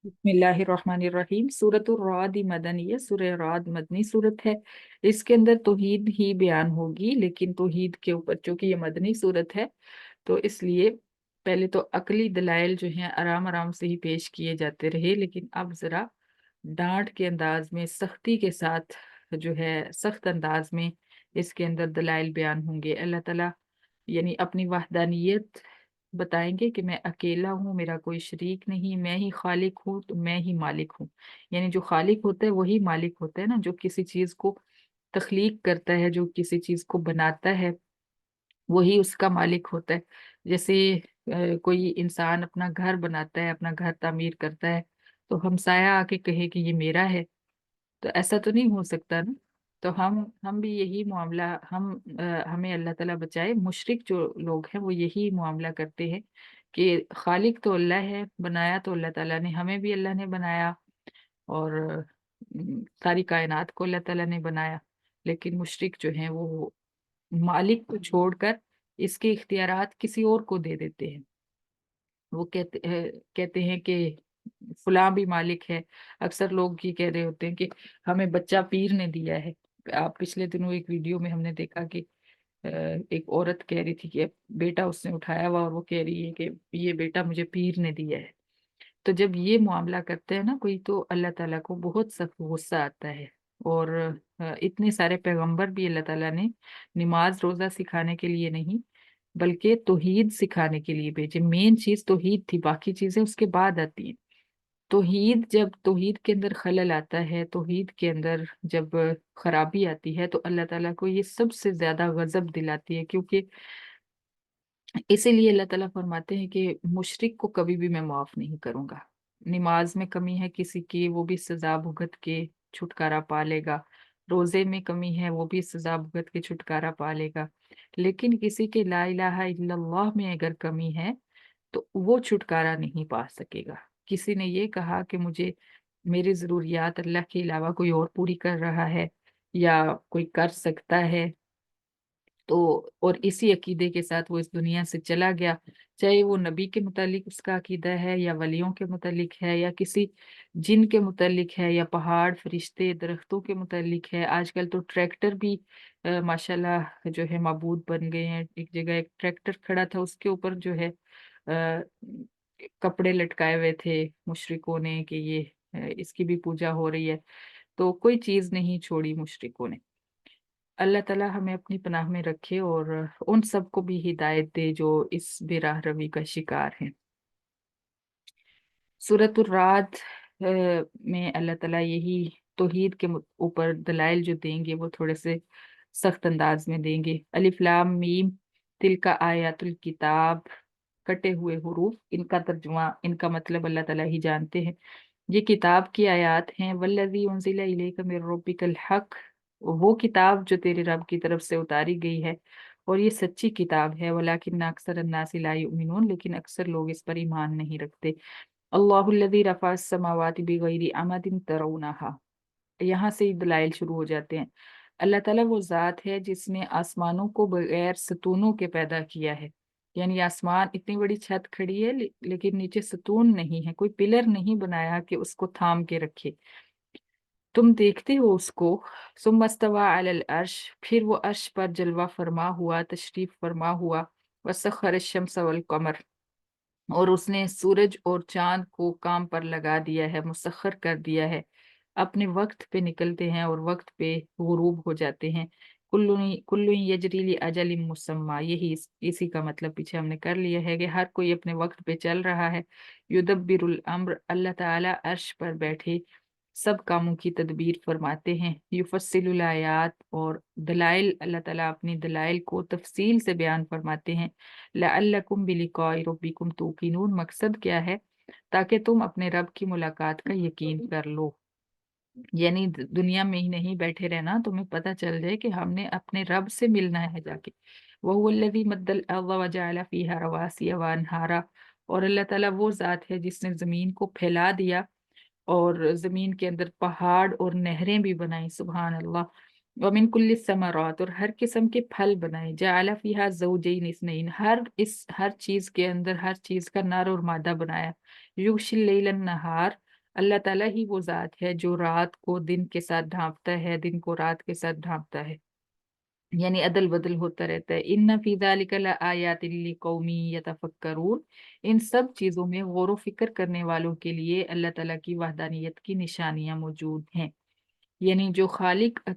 बिस्मिल्लाहिर्रहमानिर्रहीम। सूरतुर राद मदनिया, सूरह राद मदनी सूरत है। इसके अंदर तौहीद ही बयान होगी, लेकिन तौहीद के ऊपर चूंकि ये मदनी सूरत है तो इसलिए पहले तो अकली दलाइल जो हैं आराम आराम से ही पेश किए जाते रहे, लेकिन अब जरा डांट के अंदाज में सख्ती के साथ जो है सख्त अंदाज में इसके अंदर दलाइल बयान होंगे। अल्लाह ताला यानी अपनी वहदानियत बताएंगे कि मैं अकेला हूँ, मेरा कोई शरीक नहीं, मैं ही खालिक हूँ तो मैं ही मालिक हूँ। यानी जो खालिक होता है वही मालिक होता है ना, जो किसी चीज को तख्लीक करता है, जो किसी चीज को बनाता है वही उसका मालिक होता है। जैसे कोई इंसान अपना घर बनाता है, अपना घर तामीर करता है, तो हमसाया आके कहे कि ये मेरा है, तो ऐसा तो नहीं हो सकता ना। तो हम भी यही मामला हमें अल्लाह ताला बचाए, मुशरिक जो लोग हैं वो यही मामला करते हैं कि खालिक तो अल्लाह है, बनाया तो अल्लाह ताला ने, हमें भी अल्लाह ने बनाया और सारी कायनात को अल्लाह ताला ने बनाया। लेकिन मुशरिक जो हैं वो मालिक को छोड़कर इसके इख्तियारात किसी और को दे देते हैं। वो कहते हैं कि फलां भी मालिक है। अक्सर लोग ये कह रहे होते हैं कि हमें बच्चा पीर ने दिया है। आप पिछले दिनों एक वीडियो में हमने देखा कि एक औरत कह रही थी कि बेटा उसने उठाया हुआ और वो कह रही है कि ये बेटा मुझे पीर ने दिया है। तो जब ये मामला करते हैं ना कोई, तो अल्लाह ताला को बहुत सख्त गुस्सा आता है। और इतने सारे पैगंबर भी अल्लाह ताला ने नमाज रोजा सिखाने के लिए नहीं बल्कि तौहीद सिखाने के लिए भेजे। मेन चीज तौहीद थी, बाकी चीजें उसके बाद आती हैं। तौहीद, जब तौहीद के अंदर खलल आता है, तौहीद के अंदर जब खराबी आती है, तो अल्लाह ताला को ये सबसे ज्यादा गजब दिलाती है। क्योंकि इसीलिए अल्लाह ताला फरमाते हैं कि मुशरिक को कभी भी मैं माफ नहीं करूंगा। नमाज में कमी है किसी की, वो भी सजा भुगत के छुटकारा पा लेगा। रोजे में कमी है, वो भी सजा भुगत के छुटकारा पा लेगा। लेकिन किसी के ला इलाहा इल्लल्लाह में अगर कमी है तो वो छुटकारा नहीं पा सकेगा। किसी ने ये कहा कि मुझे मेरी जरूरियात अल्लाह के अलावा कोई और पूरी कर रहा है या कोई कर सकता है, तो और इसी अकीदे के साथ वो इस दुनिया से चला गया, चाहे वो नबी के मुतालिक उसका अकीदा है या वलियों के मुतालिक है या किसी जिन के मुतालिक है या पहाड़ फरिश्ते दरख्तों के मुतालिक है। आजकल तो ट्रैक्टर भी माशाल्लाह जो है मबूद बन गए हैं। एक जगह एक ट्रैक्टर खड़ा था, उसके ऊपर जो है कपड़े लटकाए हुए थे मुशरिकों ने कि ये इसकी भी पूजा हो रही है। तो कोई चीज नहीं छोड़ी मुशरिकों ने। अल्लाह ताला हमें अपनी पनाह में रखे और उन सबको भी हिदायत दे जो इस बेराह रवी का शिकार हैं। सूरतुर राद में अल्लाह ताला यही तौहीद के ऊपर दलाइल जो देंगे वो थोड़े से सख्त अंदाज में देंगे। अलिफ लाम मीम तिलका आयातुल किताब, कटे हुए हुरूफ, इनका तर्जुमा इनका मतलब अल्लाह ताला ही जानते हैं। ये किताब की आयात हैं। वल्लज़ी उनज़िला इलैका मिर रब्बिकल हक, वो किताब जो तेरे रब की तरफ से उतारी गई है और ये सच्ची किताब है। वलाकिन्न अक्सर अन्नासी ला युमिनून, लेकिन अक्सर लोग इस पर ईमान नहीं रखते। अल्लाहुल्लज़ी रफ़अ अस्समावाति बिगैरि अमदिन तरौनहा, यहाँ से ही दलाइल शुरू हो जाते हैं। अल्लाह ताला वो ज़ात है जिसने आसमानों को बगैर सतूनों के पैदा किया है। यानी आसमान इतनी बड़ी छत खड़ी है लेकिन नीचे सतून नहीं है, कोई पिलर नहीं बनाया कि उसको थाम के रखे। तुम देखते हो उसको। सुम्मस्तवा अलल अर्श, फिर वो अर्श पर जलवा फरमा हुआ, तशरीफ फरमा हुआ। वसख्खर शम्स वल कमर, और उसने सूरज और चांद को काम पर लगा दिया है, मुसख्खर कर दिया है। अपने वक्त पे निकलते हैं और वक्त पे गुरूब हो जाते हैं। कुल्लु कुल्लु यजरी ली अजलिम मुसम्मा, यही इसी का मतलब पीछे हमने कर लिया है कि हर कोई अपने वक्त पे चल रहा है। युदब्बिरुल अम्र, अल्लाह ताला अर्श पर बैठे सब कामों की तदबीर फरमाते हैं। युफस्सिलुल आयात, और दलाइल अल्लाह ताला अपनी दलाइल को तफसील से बयान फरमाते हैं। लअल्लकुम बिलिकाइ रब्बिकुम तूकिनून, मकसद क्या है? ताकि तुम अपने रब की मुलाकात का यकीन कर लो। यानी दुनिया में ही नहीं बैठे रहना, तुम्हें पता चल जाए कि हमने अपने रब से मिलना है जाके। वहुवल्लज़ी मद्दल अर्ज़ व जअल फ़ीहा रवासिय व अनहारा, और अल्लाह ताला वो ज़ात है जिसने ज़मीन को फैला दिया और ज़मीन के अंदर पहाड़ और नहरें भी बनाई। सुभान अल्लाह। व मिन कुल्लि समरात, और हर किस्म के फल बनाए। जअल फ़ीहा ज़ौजैन इस्नैन, हर चीज़ के अंदर हर चीज़ का नर और मादा बनाया। युग़शिल लैलन नहार, اللہ تعالیٰ ہی وہ ذات ہے جو رات کو دن کے ساتھ ڈھانپتا ہے، دن کو رات کے ساتھ ڈھانپتا ہے، یعنی عدل بدل ہوتا رہتا ہے۔ ان فی ذلک لآیات لقوم یتفکرون، ان سب چیزوں میں غور و فکر کرنے والوں کے لیے اللہ تعالیٰ کی وحدانیت کی نشانیاں موجود ہیں، یعنی جو خالق